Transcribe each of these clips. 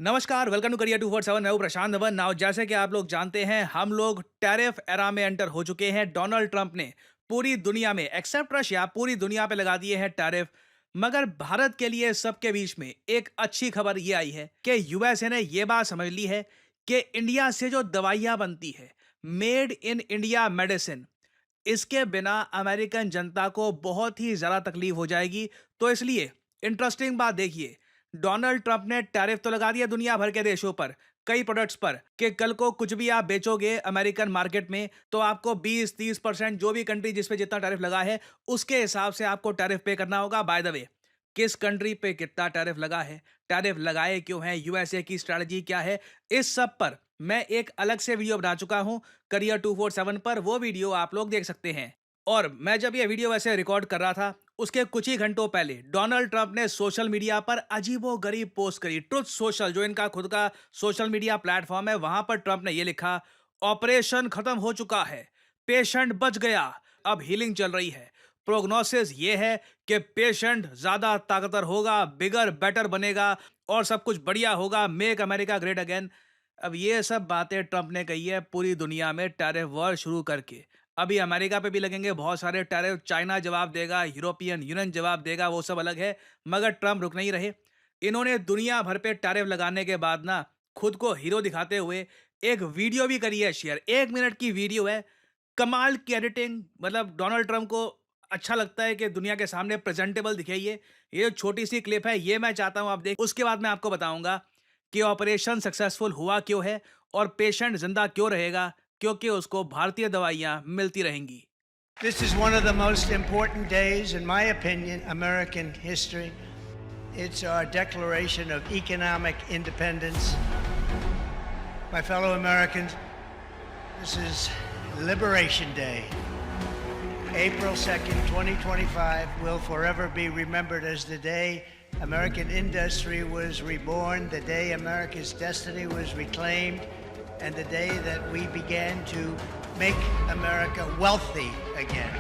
नमस्कार, welcome to career 247। मैं हूं प्रशांत धवन। नाउ जैसे कि आप लोग जानते हैं, हम लोग टैरिफ एरा में एंटर हो चुके हैं। डोनाल्ड ट्रंप ने पूरी दुनिया में एक्सेप्ट रशिया पूरी दुनिया पे लगा दिए हैं टैरिफ। मगर भारत के लिए सबके बीच में एक अच्छी खबर ये आई है कि यूएसए ने ये बात समझ ली है कि इंडिया से जो दवाइयां बनती है, मेड इन इंडिया मेडिसिन, इसके बिना अमेरिकन जनता को बहुत ही ज़्यादा तकलीफ हो जाएगी। तो इसलिए इंटरेस्टिंग बात देखिए, डोनाल्ड ट्रंप ने टैरिफ तो लगा दिया दुनिया भर के देशों पर, कई प्रोडक्ट्स पर, कि कल को कुछ भी आप बेचोगे अमेरिकन मार्केट में तो आपको 20-30% जो भी कंट्री जिस पे जितना टैरिफ लगा है उसके हिसाब से आपको टैरिफ पे करना होगा। बाय द वे, किस कंट्री पे कितना टैरिफ लगा है, टैरिफ लगाए क्यों है, यूएसए की स्ट्रेटजी क्या है, इस सब पर मैं एक अलग से वीडियो बना चुका हूं करियर 247 पर। वो वीडियो आप लोग देख सकते हैं। और मैं जब ये वीडियो वैसे रिकॉर्ड कर रहा था, उसके कुछ ही घंटों पहले डोनाल्ड ट्रंप ने सोशल मीडिया पर अजीबोगरीब पोस्ट करी। ट्रुथ सोशल, जो इनका खुद का सोशल मीडिया प्लेटफॉर्म है, वहां पर ट्रंप ने ये लिखा, ऑपरेशन खत्म हो चुका है, पेशेंट बच गया, अब हीलिंग चल रही है। प्रोग्नोसिस ये है कि पेशेंट ज्यादा ताकतवर होगा, बिगर बेटर बनेगा और सब कुछ बढ़िया होगा, मेक अमेरिका ग्रेट अगेन। अब ये सब बातें ट्रंप ने कही है पूरी दुनिया में टैरिफ वॉर शुरू करके। अभी अमेरिका पे भी लगेंगे बहुत सारे टैरिफ, चाइना जवाब देगा, यूरोपियन यूनियन जवाब देगा, वो सब अलग है। मगर ट्रंप रुक नहीं रहे। इन्होंने दुनिया भर पे टैरिफ लगाने के बाद ना खुद को हीरो दिखाते हुए एक वीडियो भी करी है शेयर। 1 मिनट की वीडियो है, कमाल की एडिटिंग। मतलब डोनाल्ड ट्रंप को अच्छा लगता है कि दुनिया के सामने प्रेजेंटेबल दिखे। ये छोटी सी क्लिप है, ये मैं चाहता हूं आप देख। उसके बाद मैं आपको बताऊंगा कि ऑपरेशन सक्सेसफुल हुआ क्यों है और पेशेंट जिंदा क्यों रहेगा, क्योंकि उसको भारतीय दवाइयां मिलती रहेंगी। This is one of the most important days, in my opinion, American history. It's our declaration of economic independence. My fellow Americans, this is Liberation Day. April 2nd, 2025 will forever be remembered as the day American industry was reborn, the day America's destiny was reclaimed, and the day that we began to make America wealthy again.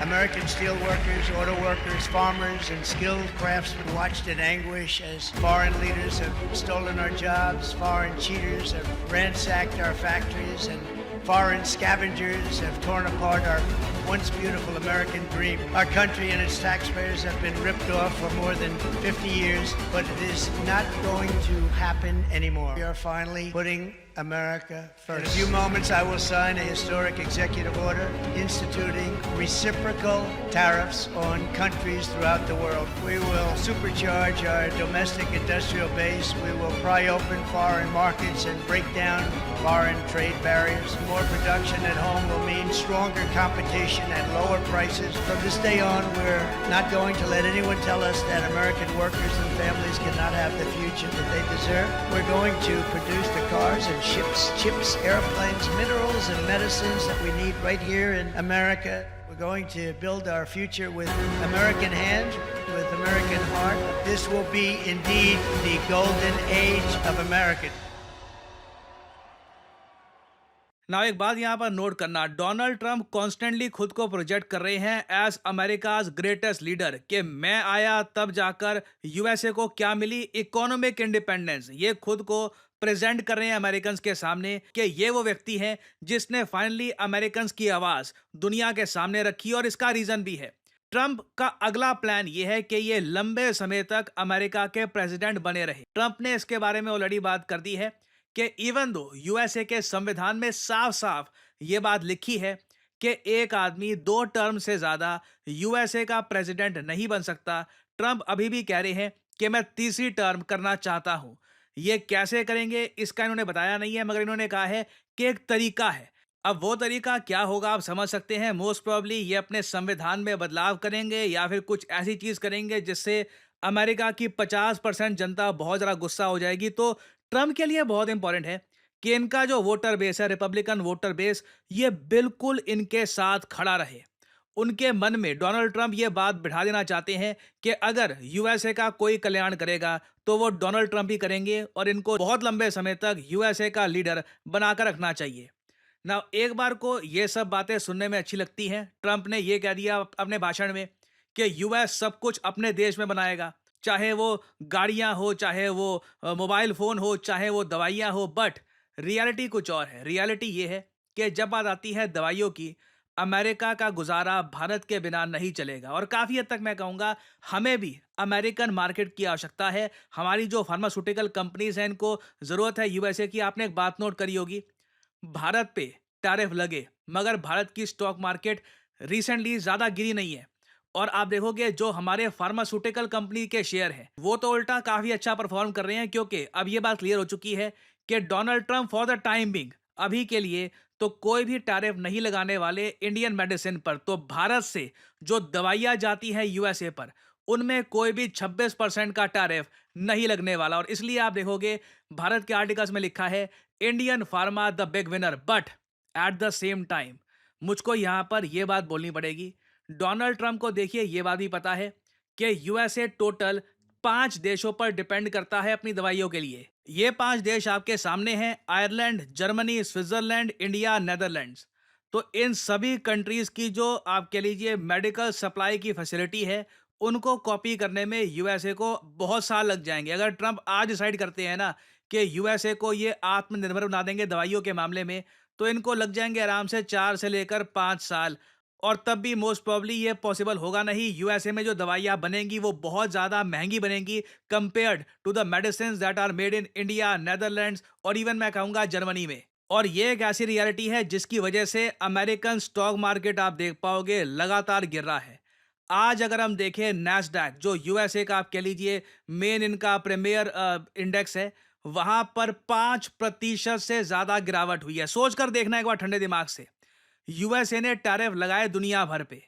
American steel workers, auto workers, farmers, and skilled craftsmen watched in anguish as foreign leaders have stolen our jobs, foreign cheaters have ransacked our factories, and foreign scavengers have torn apart our once beautiful American dream. Our country and its taxpayers have been ripped off for more than 50 years, but it is not going to happen anymore. We are finally putting America first. In a few moments, I will sign a historic executive order instituting reciprocal tariffs on countries throughout the world. We will supercharge our domestic industrial base. We will pry open foreign markets and break down foreign trade barriers. More production at home will mean stronger competition and lower prices. From this day on, we're not going to let anyone tell us that American workers and families cannot have the future that they deserve. We're going to produce the cars and ships, chips, airplanes, minerals, and medicines that we need right here in America. We're going to build our future with American hands, with American heart. This will be indeed the golden age of America. ना एक बात यहां पर note करना, Donald Trump constantly खुद को project कर रहे हैं एज अमेरिकाज ग्रेटेस्ट लीडर, कि मैं आया तब जाकर यूएसए को क्या मिली, इकोनॉमिक इंडिपेंडेंस। ये खुद को प्रेजेंट कर रहे हैं अमेरिकन्स के सामने कि ये वो व्यक्ति है जिसने फाइनली अमेरिकन्स की आवाज दुनिया के सामने रखी। और इसका रीजन भी है, ट्रंप का अगला प्लान ये है कि ये लंबे समय तक अमेरिका के प्रेसिडेंट बने रहे। ट्रंप ने इसके बारे में ऑलरेडी बात कर दी है कि इवन दो यूएसए के संविधान में साफ साफ ये बात लिखी है कि एक आदमी 2 टर्म से ज्यादा यूएसए का प्रेसिडेंट नहीं बन सकता। ट्रंप अभी भी कह रहे हैं कि मैं तीसरी टर्म करना चाहता हूं। ये कैसे करेंगे इसका इन्होंने बताया नहीं है, मगर इन्होंने कहा है कि एक तरीका है। अब वो तरीका क्या होगा आप समझ सकते हैं। मोस्ट प्रोबेबली ये अपने संविधान में बदलाव करेंगे या फिर कुछ ऐसी चीज करेंगे जिससे अमेरिका की 50% जनता बहुत ज़्यादा गुस्सा हो जाएगी। तो ट्रंप के लिए बहुत इंपॉर्टेंट है कि इनका जो वोटर बेस है, रिपब्लिकन वोटर बेस, ये बिल्कुल इनके साथ खड़ा रहे। उनके मन में डोनाल्ड ट्रंप ये बात बिठा देना चाहते हैं कि अगर यूएसए का कोई कल्याण करेगा तो वो डोनाल्ड ट्रंप ही करेंगे और इनको बहुत लंबे समय तक यूएसए का लीडर बनाकर रखना चाहिए ना। एक बार को ये सब बातें सुनने में अच्छी लगती हैं। ट्रंप ने ये कह दिया अपने भाषण में कि यूएस सब कुछ अपने देश में बनाएगा, चाहे वो गाड़ियाँ हो, चाहे वो मोबाइल फ़ोन हो, चाहे वो दवाइयाँ हो, बट रियलिटी कुछ और है। रियलिटी ये है कि जब बात आती है दवाइयों की, अमेरिका का गुज़ारा भारत के बिना नहीं चलेगा और काफ़ी हद तक मैं कहूँगा हमें भी अमेरिकन मार्केट की आवश्यकता है। हमारी जो फार्मास्यूटिकल कंपनीज़ हैं इनको ज़रूरत है यूएसए की। आपने एक बात नोट करी होगी, भारत पे टैरिफ लगे मगर भारत की स्टॉक मार्केट रिसेंटली ज़्यादा गिरी नहीं है। और आप देखोगे जो हमारे फार्मास्यूटिकल कंपनी के शेयर हैं वो तो उल्टा काफ़ी अच्छा परफॉर्म कर रहे हैं, क्योंकि अब ये बात क्लियर हो चुकी है कि Donald Trump for the time being अभी के लिए तो कोई भी टैरिफ नहीं लगाने वाले इंडियन मेडिसिन पर। तो भारत से जो दवाइयाँ जाती हैं यूएसए पर उनमें कोई भी 26% का टैरिफ नहीं लगने वाला। और इसलिए आप देखोगे भारत के आर्टिकल्स में लिखा है Indian pharma the big winner, but at the same time मुझको यहां पर यह बात बोलनी पड़ेगी, डोनाल्ड ट्रंप को देखिए ये बात भी पता है कि यूएसए टोटल 5 देशों पर डिपेंड करता है अपनी दवाइयों के लिए। ये 5 देश आपके सामने हैं, Ireland, Germany, Switzerland, India, Netherlands. तो इन सभी कंट्रीज की जो आप कह लीजिए मेडिकल सप्लाई की फैसिलिटी है उनको कॉपी करने में यूएसए को बहुत साल लग जाएंगे। अगर ट्रंप आज डिसाइड करते हैं ना कि यूएसए को ये आत्मनिर्भर बना देंगे दवाइयों के मामले में, तो इनको लग जाएंगे आराम से 4 से लेकर 5 साल। और तब भी मोस्ट प्रोबेबली ये पॉसिबल होगा नहीं। यूएसए में जो दवाइयाँ बनेंगी वो बहुत ज़्यादा महंगी बनेंगी compared to the medicine that are made in India, Netherlands और इवन मैं कहूँगा जर्मनी में। और ये एक ऐसी रियलिटी है जिसकी वजह से अमेरिकन स्टॉक मार्केट आप देख पाओगे लगातार गिर रहा है। आज अगर हम देखें नैस्डैक जो यूएसए का आप कह लीजिए मेन इनका प्रीमियर इंडेक्स है, वहां पर 5% से ज्यादा गिरावट हुई है। सोचकर देखना एक बार ठंडे दिमाग से, यूएसए ने टैरिफ लगाए दुनिया भर पे,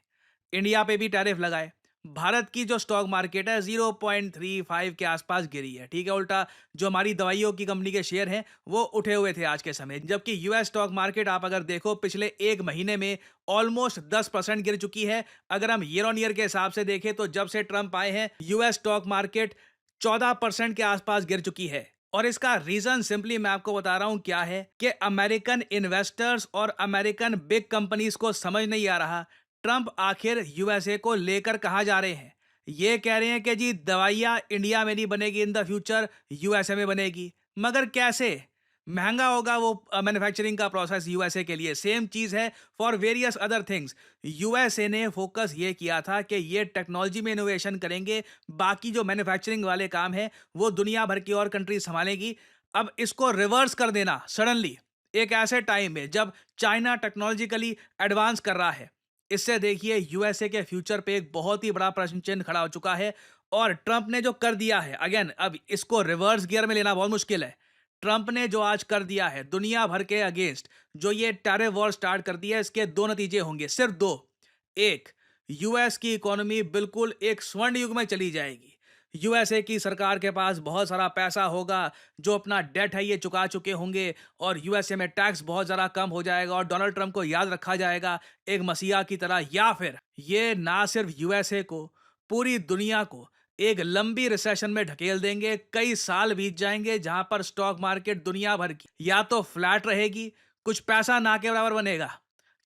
इंडिया पे भी टैरिफ लगाए। भारत की जो स्टॉक मार्केट है 0.35 के आसपास गिरी है, ठीक है। उल्टा जो हमारी दवाइयों की कंपनी के शेयर हैं वो उठे हुए थे आज के समय, जबकि यूएस स्टॉक मार्केट आप अगर देखो पिछले एक महीने में ऑलमोस्ट 10% गिर चुकी है। अगर हम ईयर ऑन ईयर के हिसाब से देखें तो जब से ट्रंप आए हैं यूएस स्टॉक मार्केट 14% के आसपास गिर चुकी है। और इसका रीजन सिंपली मैं आपको बता रहा हूं क्या है कि अमेरिकन इन्वेस्टर्स और अमेरिकन बिग कंपनीज को समझ नहीं आ रहा ट्रंप आखिर यूएसए को लेकर कहां जा रहे हैं। ये कह रहे हैं कि जी दवाइयां इंडिया में नहीं बनेगी, इन द फ्यूचर यूएसए में बनेगी, मगर कैसे? महंगा होगा वो मैन्युफैक्चरिंग का प्रोसेस यूएसए के लिए। सेम चीज है for various other things. USA ने फोकस ये किया था कि ये टेक्नोलॉजी में इनोवेशन करेंगे, बाकी जो मैन्युफैक्चरिंग वाले काम है वो दुनिया भर की और कंट्री संभालेगी। अब इसको रिवर्स कर देना सडनली एक ऐसे टाइम में जब चाइना टेक्नोलॉजिकली एडवांस कर रहा है, इससे देखिए यूएसए के फ्यूचर पे एक बहुत ही बड़ा प्रश्न चिन्ह खड़ा हो चुका है। और ट्रंप ने जो कर दिया है, अगेन अब इसको रिवर्स गियर में लेना बहुत मुश्किल है। ट्रंप ने जो आज कर दिया है दुनिया भर के अगेंस्ट, जो ये टैरिफ वॉर स्टार्ट कर दिया है, इसके दो नतीजे होंगे, सिर्फ दो। एक, यूएस की इकोनॉमी बिल्कुल एक स्वर्ण युग में चली जाएगी। यूएसए की सरकार के पास बहुत सारा पैसा होगा, जो अपना डेट है ये चुका चुके होंगे, और यूएसए में टैक्स बहुत ज़्यादा कम हो जाएगा और डोनाल्ड ट्रंप को याद रखा जाएगा एक मसीहा की तरह। या फिर ये ना सिर्फ यूएसए को, पूरी दुनिया को एक लंबी रिसेशन में ढकेल देंगे। कई साल बीत जाएंगे जहां पर स्टॉक मार्केट दुनिया भर की या तो फ्लैट रहेगी, कुछ पैसा ना के बराबर बनेगा,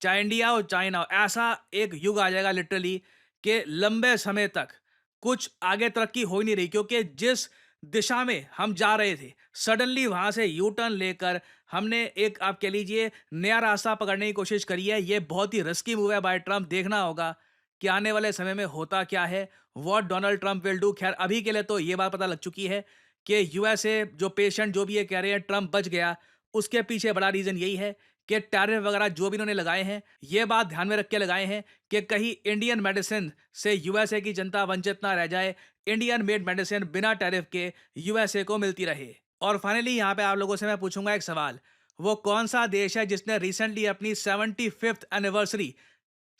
चाहे इंडिया हो चाइना हो। ऐसा एक युग आ जाएगा लिटरली कि लंबे समय तक कुछ आगे तरक्की हो ही नहीं रही, क्योंकि जिस दिशा में हम जा रहे थे सडनली वहां से यू टर्न लेकर हमने एक आप कह लीजिए नया रास्ता पकड़ने की कोशिश करी है। ये बहुत ही रिस्की मूव है बाय ट्रंप। देखना होगा कि आने वाले समय में होता क्या है, what Donald Trump will do. खैर अभी के लिए तो ये बात पता लग चुकी है कि यूएसए जो पेशेंट जो भी ये कह रहे हैं ट्रंप बच गया, उसके पीछे बड़ा रीजन यही है कि टैरिफ वगैरह जो भी इन्होंने लगाए हैं ये बात ध्यान में रख के लगाए हैं कि कहीं इंडियन मेडिसिन से यूएसए की जनता वंचित ना रह जाए, इंडियन मेड मेडिसिन बिना टैरिफ के यूएसए को मिलती रहे। और फाइनली यहाँ पे आप लोगों से मैं पूछूंगा एक सवाल, वो कौन सा देश है जिसने रिसेंटली अपनी 75th एनिवर्सरी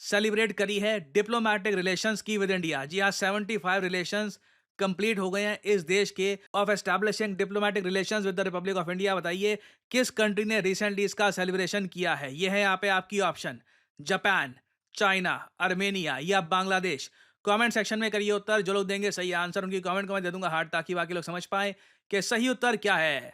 सेलिब्रेट करी है डिप्लोमेटिक रिलेशंस की विद इंडिया? जी हाँ, 75 रिलेशंस कंप्लीट हो गए हैं इस देश के of establishing diplomatic relations with the Republic of India. बताइए किस कंट्री ने रिसेंटली इसका सेलिब्रेशन किया है? ये है यहाँ पे आपकी ऑप्शन, जापान, चाइना, आर्मेनिया या बांग्लादेश। कमेंट सेक्शन में करिए उत्तर। जो लोग देंगे सही आंसर उनकी कमेंट को मैं दे दूंगा हार्ट, ताकि बाकी लोग समझ पाए कि सही उत्तर क्या है।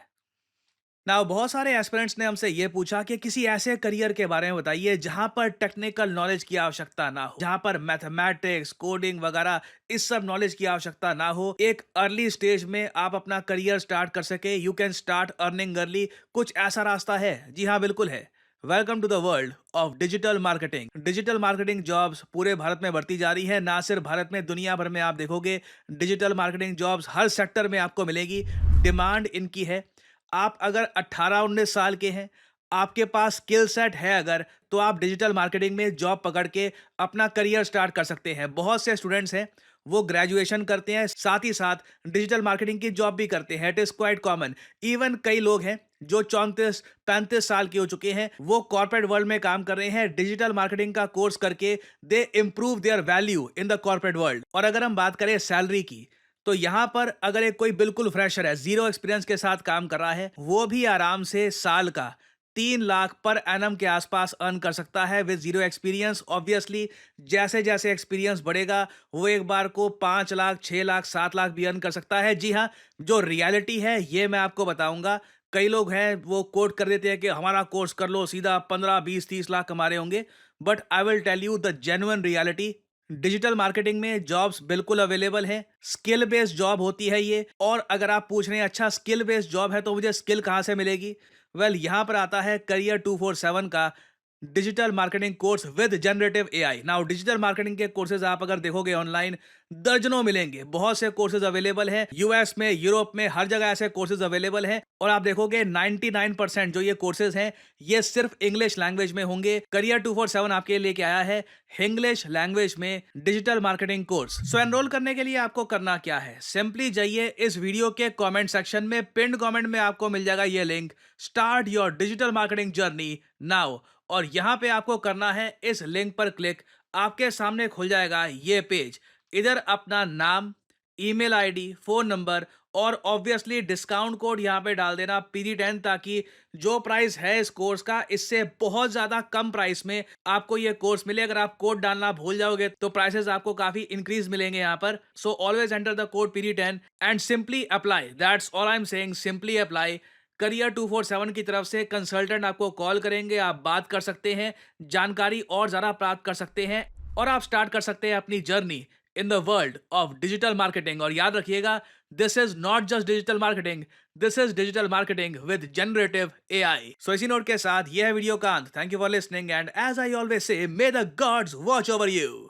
नाउ बहुत सारे एस्पिरेंट्स ने हमसे ये पूछा कि किसी ऐसे करियर के बारे में बताइए जहां पर टेक्निकल नॉलेज की आवश्यकता ना हो, जहां पर मैथमेटिक्स कोडिंग वगैरह इस सब नॉलेज की आवश्यकता ना हो, एक अर्ली स्टेज में आप अपना करियर स्टार्ट कर सके, you can start earning early. कुछ ऐसा रास्ता है? जी हाँ, बिल्कुल है। Welcome to the world of digital marketing. Digital marketing jobs पूरे भारत में बढ़ती जा रही है, ना सिर्फ भारत में, दुनिया भर में आप देखोगे डिजिटल मार्केटिंग जॉब्स हर सेक्टर में आपको मिलेगी। डिमांड इनकी है। आप अगर 18-19 साल के हैं, आपके पास स्किल सेट है अगर, तो आप डिजिटल मार्केटिंग में जॉब पकड़ के अपना करियर स्टार्ट कर सकते हैं। बहुत से स्टूडेंट्स हैं, वो ग्रेजुएशन करते हैं, साथ ही साथ डिजिटल मार्केटिंग की जॉब भी करते हैं। It is quite common. Even कई लोग हैं जो 34-35 साल के हो चुके हैं, वो कॉर्पोरेट वर्ल्ड में काम कर रहे हैं, डिजिटल मार्केटिंग का कोर्स करके दे improve their value in the corporate world. और अगर हम बात करें सैलरी की, तो यहाँ पर अगर एक कोई बिल्कुल फ्रेशर है, ज़ीरो एक्सपीरियंस के साथ काम कर रहा है, वो भी आराम से साल का 3 लाख पर एनम के आसपास अर्न कर सकता है विद ज़ीरो एक्सपीरियंस। ऑब्वियसली जैसे-जैसे एक्सपीरियंस बढ़ेगा, वो एक बार को 5 लाख, 6 लाख, 7 लाख भी अर्न कर सकता है। जी हाँ, जो रियलिटी है ये मैं आपको बताऊँगा। कई लोग हैं वो कोट कर देते हैं कि हमारा कोर्स कर लो, सीधा 15, 20, 30 लाख कमा रहे होंगे। But I will tell you the genuine reality. Digital marketing में जॉब्स बिल्कुल अवेलेबल हैं। स्किल बेस्ड जॉब होती है ये। और अगर आप पूछ रहे हैं अच्छा स्किल बेस्ड जॉब है तो मुझे स्किल कहाँ से मिलेगी? वेल, यहाँ पर आता है करियर 247 का digital marketing course with generative AI. Now digital marketing के कोर्सेज आप अगर देखोगे ऑनलाइन, दर्जनों मिलेंगे। बहुत से कोर्सेज अवेलेबल हैं यूएस में, यूरोप में, हर जगह ऐसे कोर्सेज अवेलेबल हैं। और आप देखोगे 99% जो ये कोर्सेज हैं ये सिर्फ इंग्लिश लैंग्वेज में होंगे। करियर 247 आपके लिए लेके आया है इंग्लिश लैंग्वेज में डिजिटल मार्केटिंग कोर्स। सो एनरोल करने के लिए आपको करना क्या है? सिंपली जाइए इस वीडियो के कमेंट सेक्शन में, पिन कमेंट में आपको मिल जाएगा ये link, start your digital marketing journey now. और यहां पे आपको करना है इस लिंक पर क्लिक। आपके सामने खुल जाएगा ये पेज। इधर अपना नाम, ईमेल आईडी, फोन नंबर और ऑब्वियसली डिस्काउंट कोड यहां पे डाल देना PD10, ताकि जो प्राइस है इस कोर्स का, इससे बहुत ज्यादा कम प्राइस में आपको ये कोर्स मिले। अगर आप कोड डालना भूल जाओगे तो प्राइसेस आपको काफी इंक्रीज मिलेंगे यहाँ पर। So always enter the code PD10 and simply apply. That's all I am saying, simply apply. Career 247 की तरफ से कंसल्टेंट आपको कॉल करेंगे, आप बात कर सकते हैं, जानकारी और ज़्यादा प्राप्त कर सकते हैं और आप स्टार्ट कर सकते हैं अपनी journey in the world of digital marketing. और याद रखिएगा, this is not just digital marketing, this is digital marketing with generative AI. So इसी नोट के साथ यह है वीडियो का अंत। Thank you for listening and as I always say, may the gods watch over you.